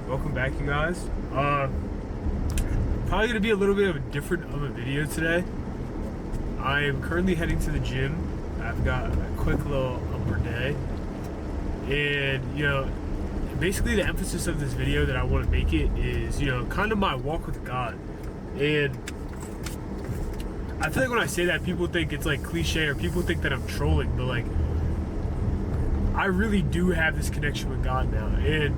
Welcome back, you guys. Probably gonna be a little bit of a different video today. I am currently heading to the gym. I've got a quick little upper day, and basically the emphasis of this video that I want to make it is kind of my walk with God. And I feel like when I say that, people think it's like cliche, or people think that I'm trolling, but like I really do have this connection with God now. And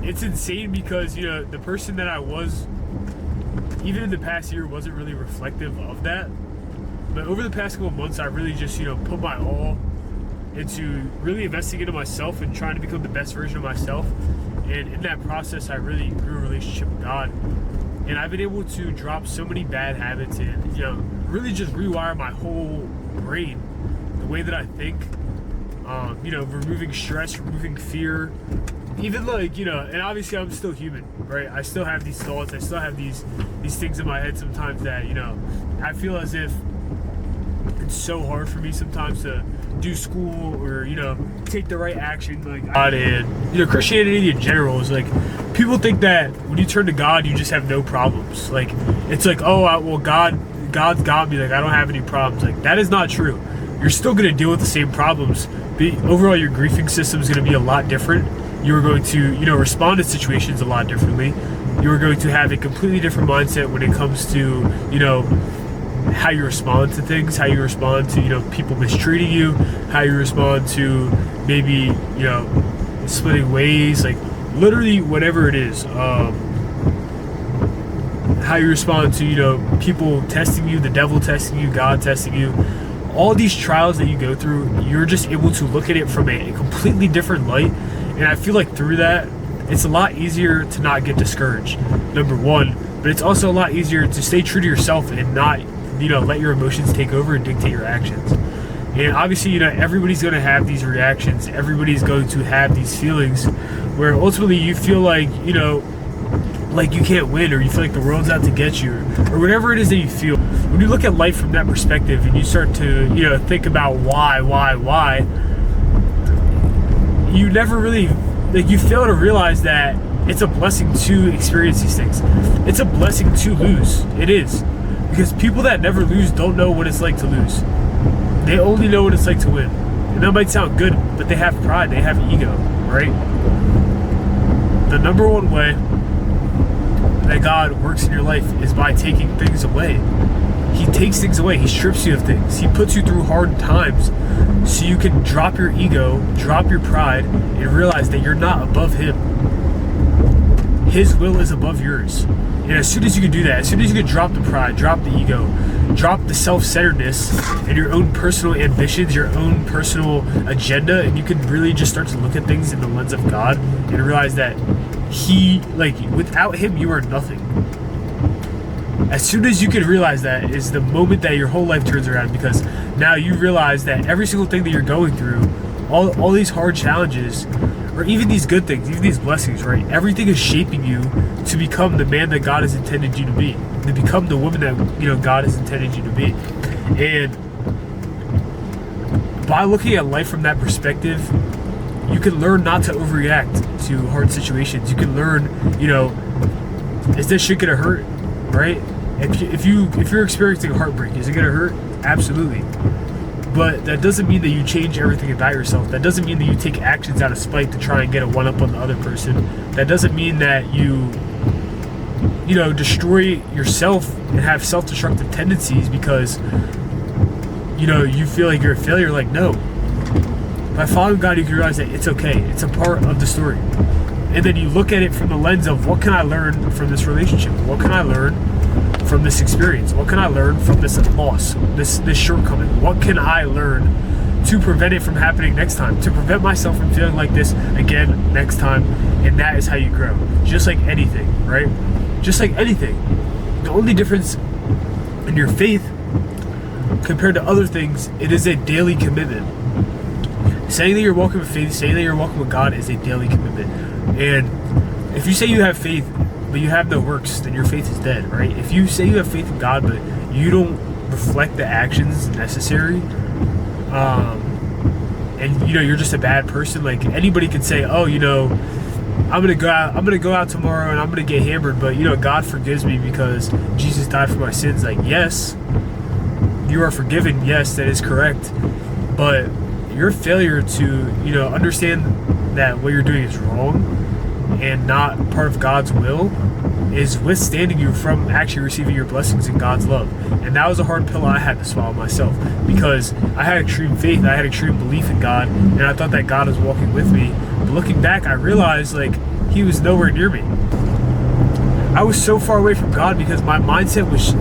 it's insane because the person that I was even in the past year wasn't really reflective of that. But over the past couple of months, I really just put my all into really investing into myself and trying to become the best version of myself. And in that process, I really grew a relationship with God. And I've been able to drop so many bad habits and really just rewire my whole brain, the way that I think. Removing stress, removing fear, even and obviously I'm still human, right? I still have these thoughts, I still have these things in my head sometimes that I feel as if it's so hard for me sometimes to do school or take the right action, like God. And Christianity in general is like, people think that when you turn to God you just have no problems. Like it's like, well, God's got me, like I don't have any problems. Like that is not true. You're still going to deal with the same problems, but overall your grieving system is going to be a lot different. You're going to respond to situations a lot differently. You're going to have a completely different mindset when it comes to how you respond to things, how you respond to people mistreating you, how you respond to maybe splitting ways, like literally whatever it is. How you respond to people testing you, the devil testing you, God testing you. All these trials that you go through, you're just able to look at it from a completely different light. And I feel like through that, it's a lot easier to not get discouraged, number one. But it's also a lot easier to stay true to yourself and not, let your emotions take over and dictate your actions. And obviously, everybody's going to have these reactions. Everybody's going to have these feelings where ultimately you feel like, like you can't win, or you feel like the world's out to get you, or whatever it is that you feel. When you look at life from that perspective and you start to think about why, you never really, you fail to realize that it's a blessing to experience these things. It's a blessing to lose. It is, because people that never lose don't know what it's like to lose. They only know what it's like to win. And that might sound good, but they have pride, they have ego, right? The number one way that God works in your life is by taking things away. He takes things away. He strips you of things. He puts you through hard times so you can drop your ego, drop your pride, and realize that you're not above Him. His will is above yours. And as soon as you can do that, as soon as you can drop the pride, drop the ego, drop the self-centeredness and your own personal ambitions, your own personal agenda, and you can really just start to look at things in the lens of God and realize that without Him, you are nothing. As soon as you can realize that is the moment that your whole life turns around, because now you realize that every single thing that you're going through, all these hard challenges, or even these good things, even these blessings, right? Everything is shaping you to become the man that God has intended you to be, to become the woman that God has intended you to be. And by looking at life from that perspective, you can learn not to overreact to hard situations. You can learn, is this shit gonna hurt, right? If you're experiencing a heartbreak, is it gonna hurt? Absolutely. But that doesn't mean that you change everything about yourself. That doesn't mean that you take actions out of spite to try and get a one-up on the other person. That doesn't mean that you destroy yourself and have self-destructive tendencies because you feel like you're a failure. Like, no. By following God, you can realize that it's okay. It's a part of the story. And then you look at it from the lens of, what can I learn from this relationship? What can I learn from this experience? What can I learn from this loss, this shortcoming? What can I learn to prevent it from happening next time? To prevent myself from feeling like this again next time? And that is how you grow. Just like anything, right? Just like anything. The only difference in your faith compared to other things, it is a daily commitment. Saying that you're walking with faith, saying that you're walking with God is a daily commitment. And if you say you have faith, but you have no works, then your faith is dead, right? If you say you have faith in God, but you don't reflect the actions necessary, and you're just a bad person, like anybody could say, I'm gonna go out tomorrow and I'm gonna get hammered, but you know, God forgives me because Jesus died for my sins. Like, yes, you are forgiven. Yes, that is correct. But your failure to, you know, understand that what you're doing is wrong and not part of God's will is withstanding you from actually receiving your blessings in God's love. And that was a hard pill I had to swallow myself, because I had extreme faith, I had extreme belief in God, and I thought that God was walking with me. But looking back, I realized like he was nowhere near me. I was so far away from God because my mindset was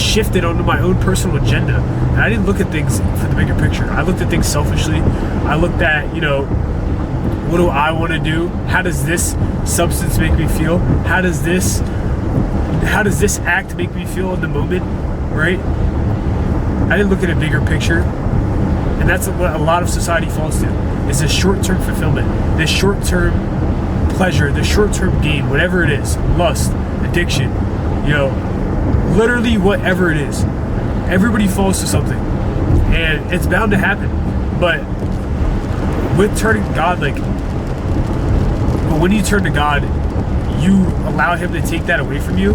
shifted onto my own personal agenda. And I didn't look at things for the bigger picture. I looked at things selfishly. I looked at, you know, what do I want to do? How does this substance make me feel? How does this act make me feel in the moment, right? I didn't look at a bigger picture. And that's what a lot of society falls to, is this short-term fulfillment, this short-term pleasure, this short-term gain, whatever it is, lust, addiction, you know, literally whatever it is. Everybody falls to something, and it's bound to happen. But with turning to God, like, but when you turn to God, you allow him to take that away from you,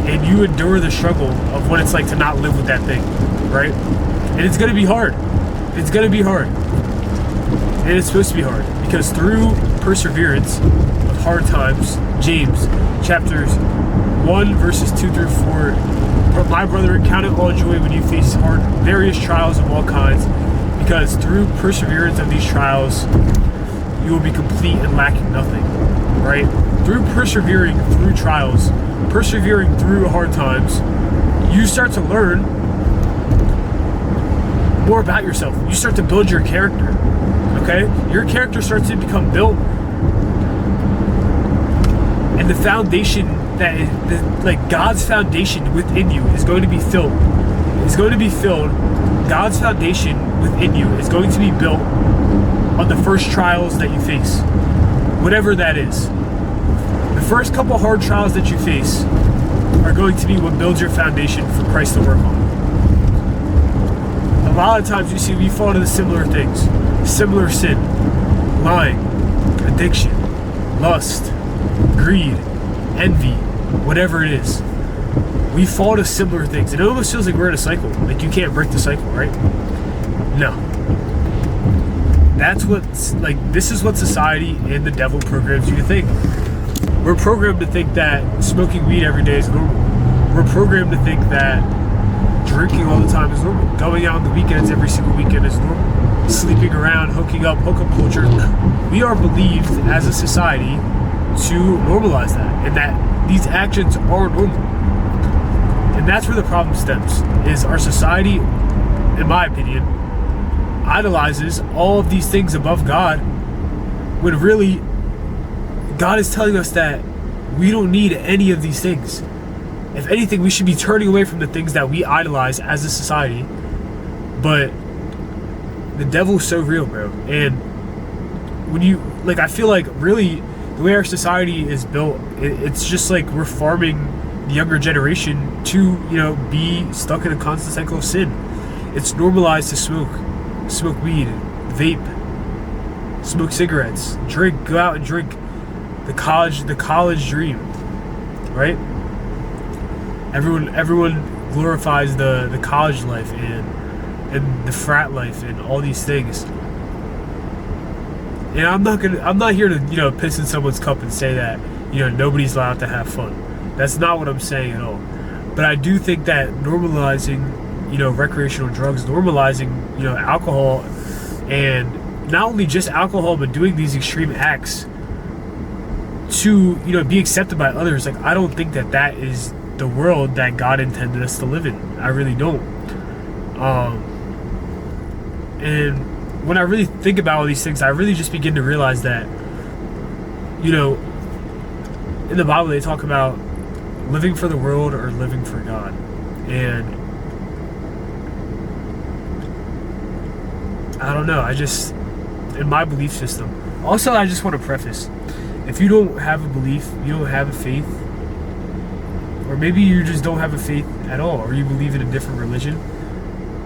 and you endure the struggle of what it's like to not live with that thing, right? And it's going to be hard. It's going to be hard. And it's supposed to be hard, because through perseverance of hard times, James chapters 1 verses 2 through 4, my brethren, count it all joy when you face various trials of all kinds, because through perseverance of these trials, you will be complete and lacking nothing, right? Through persevering through trials, persevering through hard times, you start to learn more about yourself. You start to build your character, okay? Your character starts to become built, and the foundation that is, like, God's foundation within you is going to be filled. It's going to be filled. God's foundation within you is going to be built on the first trials that you face, whatever that is. The first couple hard trials that you face are going to be what builds your foundation for Christ to work on. A lot of times you see we fall into similar things, similar sin, lying, addiction, lust, greed, envy, whatever it is. We fall to similar things. It almost feels like we're in a cycle. Like, you can't break the cycle, right? No. That's what's, like, this is what society and the devil programs you to think. We're programmed to think that smoking weed every day is normal. We're programmed to think that drinking all the time is normal. Going out on the weekends every single weekend is normal. Sleeping around, hookup culture. We are believed as a society to normalize that, and that these actions are normal. And that's where the problem stems, is our society, in my opinion, idolizes all of these things above God, when really God is telling us that we don't need any of these things. If anything, we should be turning away from the things that we idolize as a society. But the devil's so real, bro. And when you, like, I feel like really the way our society is built, it's just like we're farming the younger generation to, you know, be stuck in a constant cycle of sin. It's normalized to smoke weed, vape, smoke cigarettes, drink, go out and drink. The college dream, right? Everyone glorifies the college life and the frat life and all these things. And I'm not here to, you know, piss in someone's cup and say that, you know, nobody's allowed to have fun. That's not what I'm saying at all. But I do think that normalizing, you know, recreational drugs, normalizing, you know, alcohol, and not only just alcohol, but doing these extreme acts to, you know, be accepted by others. Like, I don't think that is the world that God intended us to live in. I really don't. And when I really think about all these things, I really just begin to realize that, you know, in the Bible they talk about living for the world or living for God. And I don't know, I just, in my belief system. Also, I just want to preface, if you don't have a belief, you don't have a faith, or maybe you just don't have a faith at all, or you believe in a different religion,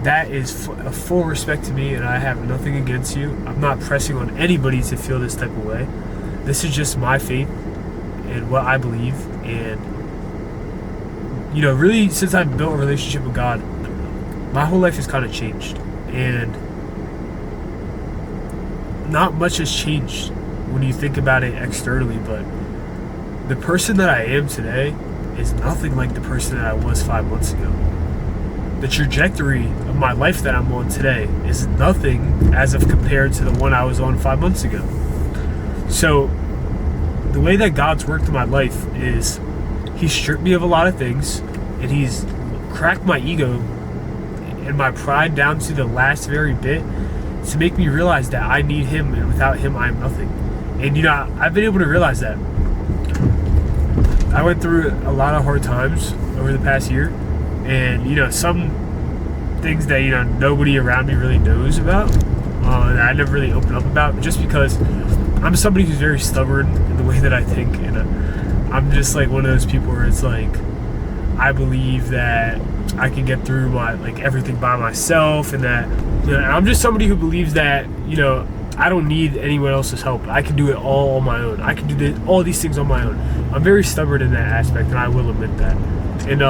that is a full respect to me, and I have nothing against you. I'm not pressing on anybody to feel this type of way. this is just my faith and what I believe. And, really, since I've built a relationship with God, my whole life has kind of changed. And not much has changed when you think about it externally, but the person that I am today is nothing like the person that I was 5 months ago. The trajectory of my life that I'm on today is nothing as if compared to the one I was on 5 months ago. So the way that God's worked in my life is He stripped me of a lot of things, and He's cracked my ego and my pride down to the last very bit to make me realize that I need Him, and without Him I am nothing. And I've been able to realize that. I went through a lot of hard times over the past year, and some things that nobody around me really knows about, that I never really opened up about, just because I'm somebody who's very stubborn in the way that I think, and I'm just like one of those people where it's like I believe that I can get through my everything by myself, and that I'm just somebody who believes that I don't need anyone else's help. I can do it all on my own. I can do all these things on my own. I'm very stubborn in that aspect, and I will admit that. And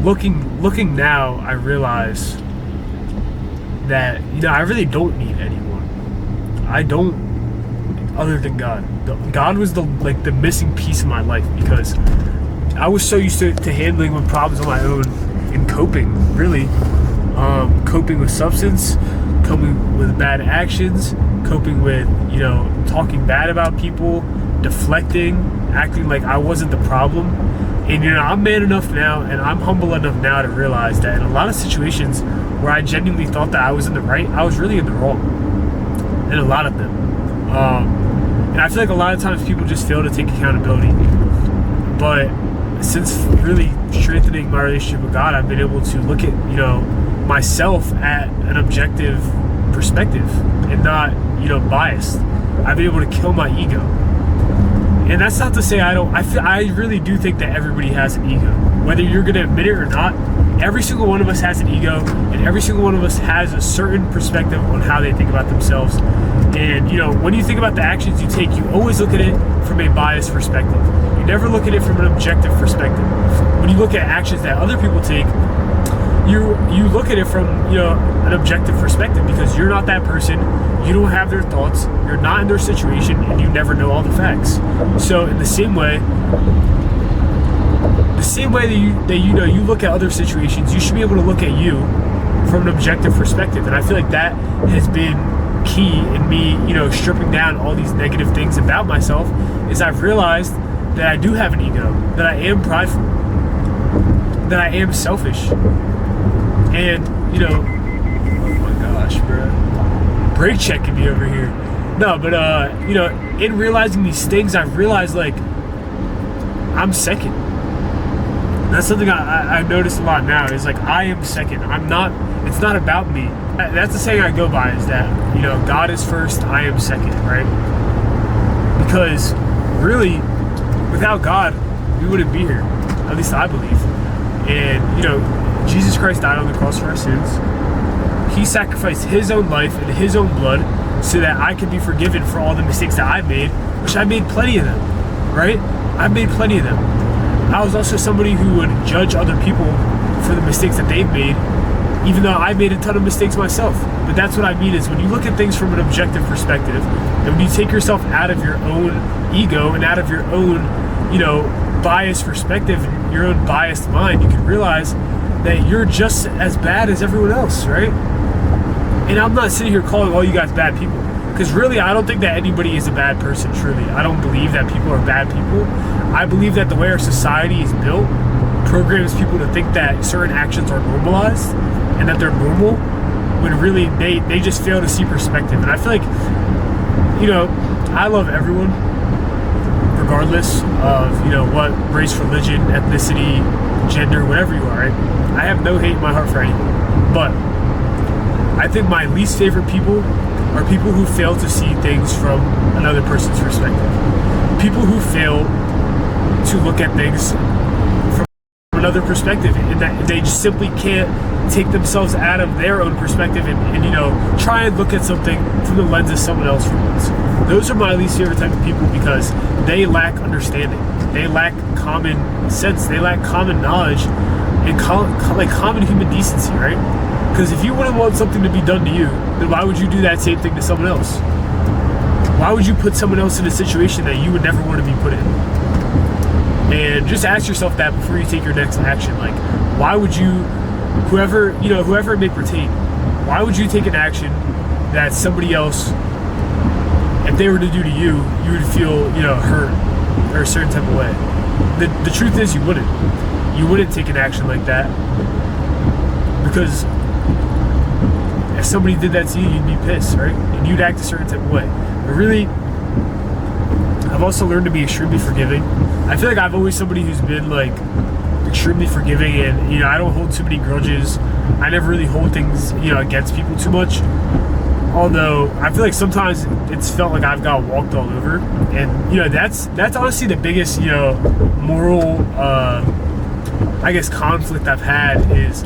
looking now, I realize that I really don't need anyone. I don't, other than God. God was the missing piece of my life, because I was so used to handling with problems on my own and coping, really. Coping with substance, coping with bad actions, coping with, talking bad about people, deflecting, acting like I wasn't the problem. And, I'm man enough now, and I'm humble enough now to realize that in a lot of situations where I genuinely thought that I was in the right, I was really in the wrong. In a lot of them. And I feel like a lot of times people just fail to take accountability. But since really strengthening my relationship with God, I've been able to look at, myself at an objective perspective and not, biased. I've been able to kill my ego. And that's not to say I really do think that everybody has an ego. Whether you're going to admit it or not, every single one of us has an ego, and every single one of us has a certain perspective on how they think about themselves. And, when you think about the actions you take, you always look at it from a biased perspective. You never look at it from an objective perspective. When you look at actions that other people take, you look at it from, an objective perspective, because you're not that person, you don't have their thoughts, you're not in their situation, and you never know all the facts. So in the same way that you look at other situations, you should be able to look at you from an objective perspective. And I feel like that has been key in me, stripping down all these negative things about myself, is I've realized that I do have an ego, that I am prideful, that I am selfish. And, oh my gosh, bro. Brake checking me over here. No, but, in realizing these things, I've realized, I'm second. That's something I've noticed a lot now, is I am second. It's not about me. That's the saying I go by, is that, God is first, I am second, right? Because, really, without God, we wouldn't be here. At least I believe. And, Jesus Christ died on the cross for our sins. He sacrificed His own life and His own blood so that I could be forgiven for all the mistakes that I've made, which I made plenty of them, right? I've made plenty of them. I was also somebody who would judge other people for the mistakes that they've made, even though I made a ton of mistakes myself. But that's what I mean, is when you look at things from an objective perspective, and when you take yourself out of your own ego and out of your own, biased perspective, your own biased mind, you can realize that you're just as bad as everyone else, right? And I'm not sitting here calling all you guys bad people, because really I don't think that anybody is a bad person, truly. I don't believe that people are bad people. I believe that the way our society is built programs people to think that certain actions are normalized and that they're normal, when really they just fail to see perspective. And I feel like, I love everyone, regardless of, what race, religion, ethnicity, gender, whatever you are, right? I have no hate in my heart for anyone. But I think my least favorite people are people who fail to see things from another person's perspective. People who fail to look at things from another perspective, and that they just simply can't take themselves out of their own perspective and you know, try and look at something from the lens of someone else for once. Those are my least favorite type of people because they lack understanding. They lack common sense. They lack common knowledge and common human decency, right? Because if you wouldn't want something to be done to you, then why would you do that same thing to someone else? Why would you put someone else in a situation that you would never want to be put in? And just ask yourself that before you take your next action. Like, why would you, whoever it may pertain, why would you take an action that somebody else, if they were to do to you, you would feel, you know, hurt or a certain type of way? The truth is you wouldn't. You wouldn't take an action like that because if somebody did that to you, you'd be pissed, right? And you'd act a certain type of way. But really, I've also learned to be extremely forgiving. I feel like I've always somebody who's been like extremely forgiving, and you know, I don't hold too many grudges. I never really hold things, you know, against people too much. Although I feel like sometimes it's felt like I've got walked all over, and you know, that's honestly the biggest, you know, moral I guess conflict I've had is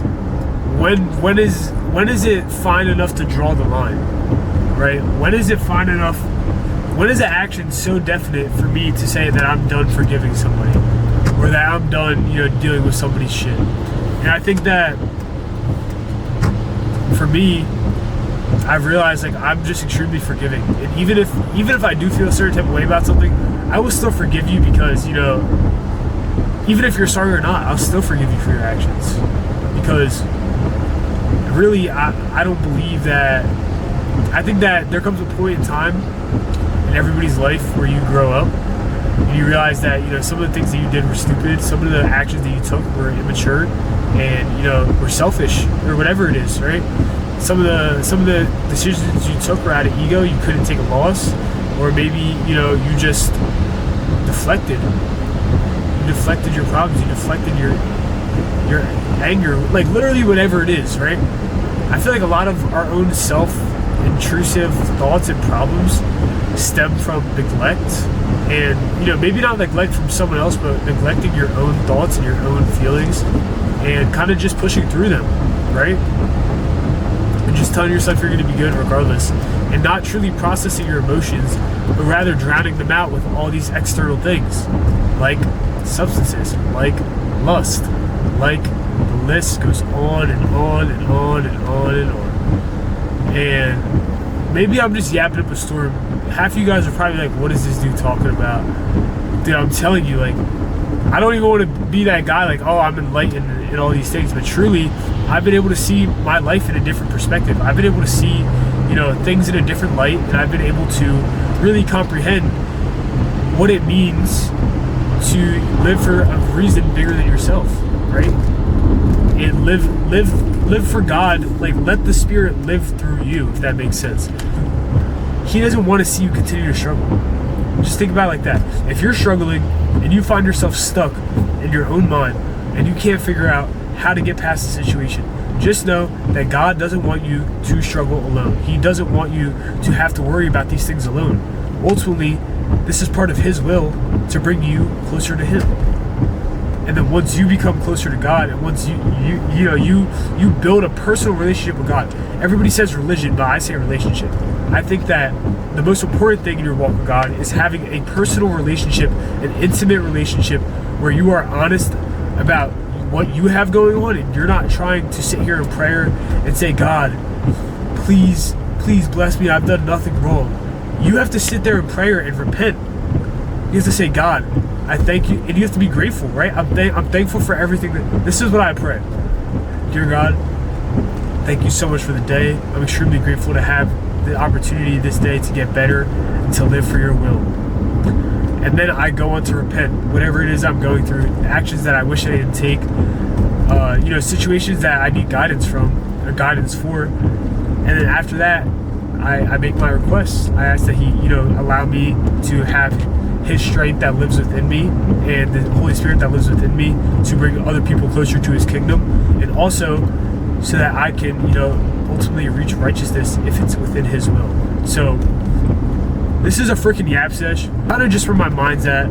when is it fine enough to draw the line, right? When is it fine enough? When is an action so definite for me to say that I'm done forgiving somebody, or that I'm done, you know, dealing with somebody's shit? And I think that for me, I've realized like I'm just extremely forgiving, and even if I do feel a certain type of way about something, I will still forgive you because, you know, even if you're sorry or not, I'll still forgive you for your actions. Because really, I don't believe that. I think that there comes a point in time in everybody's life where you grow up and you realize that, you know, some of the things that you did were stupid, some of the actions that you took were immature, and you know, were selfish or whatever it is, right? Some of the decisions you took were out of ego. You couldn't take a loss, or maybe, you know, you just deflected. You deflected your problems. You deflected your anger, like literally whatever it is, right? I feel like a lot of our own self-intrusive thoughts and problems stem from neglect, and you know, maybe not neglect from someone else, but neglecting your own thoughts and your own feelings, and kind of just pushing through them, right? And just telling yourself you're going to be good regardless, and not truly processing your emotions, but rather drowning them out with all these external things, like substances, like lust, like the list goes on and on and on and on and on. And maybe I'm just yapping up a storm. Half of you guys are probably like, what is this dude talking about? Dude, I'm telling you, like, I don't even want to be that guy like, oh, I'm enlightened and all these things, but truly, I've been able to see my life in a different perspective. I've been able to see, you know, things in a different light, and I've been able to really comprehend what it means to live for a reason bigger than yourself, right? And live for God. Like, let the Spirit live through you, if that makes sense. He doesn't want to see you continue to struggle. Just think about it like that. If you're struggling and you find yourself stuck in your own mind and you can't figure out how to get past the situation, just know that God doesn't want you to struggle alone. He doesn't want you to have to worry about these things alone. Ultimately, this is part of His will to bring you closer to Him. And then once you become closer to God, and once you build a personal relationship with God. Everybody says religion, but I say relationship. I think that the most important thing in your walk with God is having a personal relationship, an intimate relationship, where you are honest about what you have going on, and you're not trying to sit here in prayer and say, God, please bless me, I've done nothing wrong. You have to sit there in prayer and repent. You have to say, God, I thank you, and you have to be grateful, right? I'm thankful for everything. This is what I pray. Dear God, thank you so much for the day. I'm extremely grateful to have the opportunity this day to get better and to live for your will. And then I go on to repent, whatever it is I'm going through, actions that I wish I didn't take, situations that I need guidance from, or guidance for. And then after that, I make my requests. I ask that He, allow me to have His strength that lives within me, and the Holy Spirit that lives within me, to bring other people closer to His kingdom, and also so that I can, ultimately reach righteousness if it's within His will. So this is a freaking yap sesh, kind of just where my mind's at.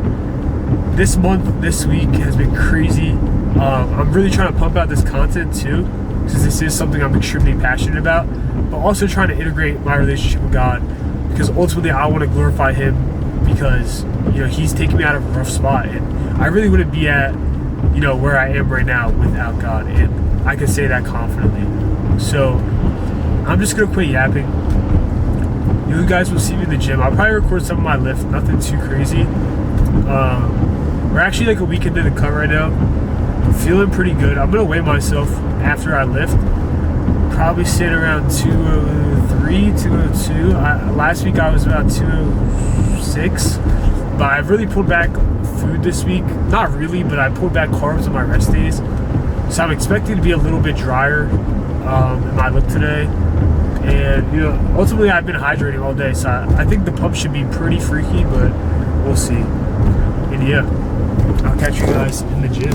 This month, this week has been crazy. I'm really trying to pump out this content too, because this is something I'm extremely passionate about, but also trying to integrate my relationship with God, because ultimately I want to glorify Him, because He's taking me out of a rough spot, and I really wouldn't be at where I am right now without God, and I can say that confidently. So I'm just gonna quit yapping. You guys will see me in the gym. I'll probably record some of my lift, nothing too crazy. We're actually like a week into the cut right now. Feeling pretty good. I'm gonna weigh myself after I lift. Probably sitting around 203, 202. Last week I was about 206. But I've really pulled back food this week. Not really, but I pulled back carbs on my rest days. So I'm expecting to be a little bit drier in my lift today. And ultimately I've been hydrating all day, so I think the pump should be pretty freaky, but we'll see. And yeah, I'll catch you guys in the gym.